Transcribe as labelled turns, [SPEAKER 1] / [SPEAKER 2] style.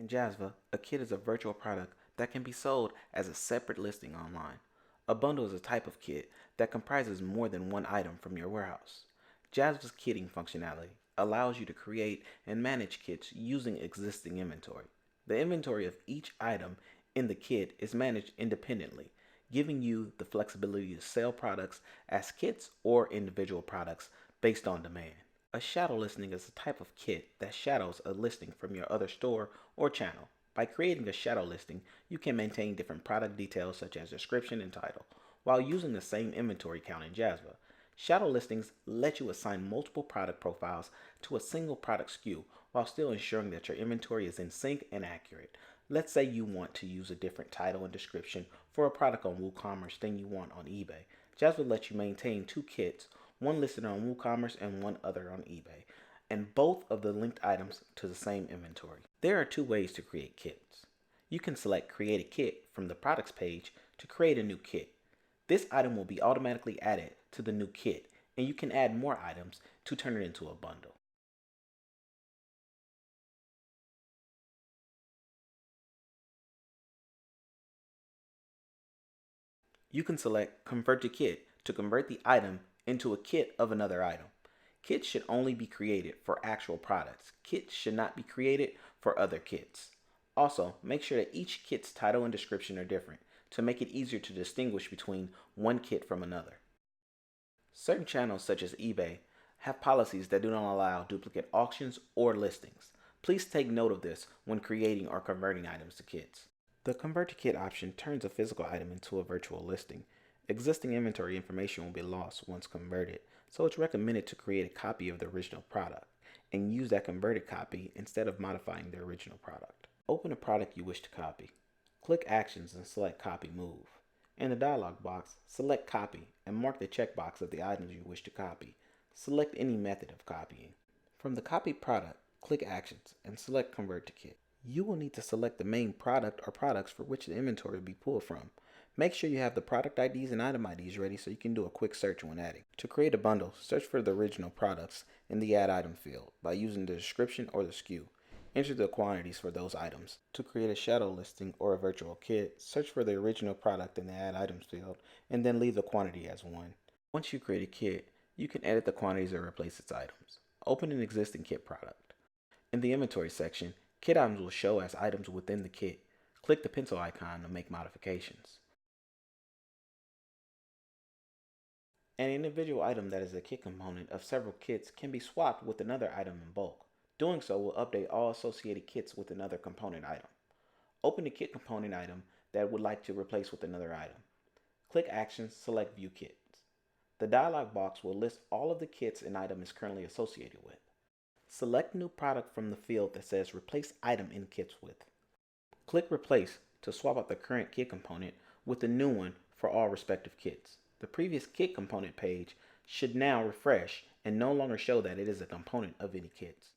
[SPEAKER 1] In Jazva, a kit is a virtual product that can be sold as a separate listing online. A bundle is a type of kit that comprises more than one item from your warehouse. Jazva's kitting functionality allows you to create and manage kits using existing inventory. The inventory of each item in the kit is managed independently, giving you the flexibility to sell products as kits or individual products based on demand. A shadow listing is a type of kit that shadows a listing from your other store or channel. By creating a shadow listing, you can maintain different product details such as description and title, while using the same inventory count in Jazva. Shadow listings let you assign multiple product profiles to a single product SKU while still ensuring that your inventory is in sync and accurate. Let's say you want to use a different title and description for a product on WooCommerce than you want on eBay. Jazva lets you maintain two kits, one listed on WooCommerce and one other on eBay, and both of the linked items to the same inventory. There are two ways to create kits. You can select Create a Kit from the Products page to create a new kit. This item will be automatically added to the new kit, and you can add more items to turn it into a bundle. You can select Convert to Kit to convert the item into a kit of another item. Kits should only be created for actual products. Kits should not be created for other kits. Also, make sure that each kit's title and description are different to make it easier to distinguish between one kit from another. Certain channels such as eBay have policies that do not allow duplicate auctions or listings. Please take note of this when creating or converting items to kits. The Convert to Kit option turns a physical item into a virtual listing. Existing inventory information will be lost once converted, so it's recommended to create a copy of the original product and use that converted copy instead of modifying the original product. Open a product you wish to copy. Click Actions and select Copy Move. In the dialog box, select Copy and mark the checkbox of the items you wish to copy. Select any method of copying. From the copied product, click Actions and select Convert to Kit. You will need to select the main product or products for which the inventory will be pulled from. Make sure you have the product IDs and item IDs ready so you can do a quick search when adding. To create a bundle, search for the original products in the Add Item field by using the description or the SKU. Enter the quantities for those items. To create a shadow listing or a virtual kit, search for the original product in the Add Items field and then leave the quantity as 1. Once you create a kit, you can edit the quantities or replace its items. Open an existing kit product. In the inventory section, kit items will show as items within the kit. Click the pencil icon to make modifications. An individual item that is a kit component of several kits can be swapped with another item in bulk. Doing so will update all associated kits with another component item. Open the kit component item that would like to replace with another item. Click Actions, select View Kits. The dialog box will list all of the kits an item is currently associated with. Select New Product from the field that says Replace Item in Kits with. Click Replace to swap out the current kit component with the new one for all respective kits. The previous kit component page should now refresh and no longer show that it is a component of any kits.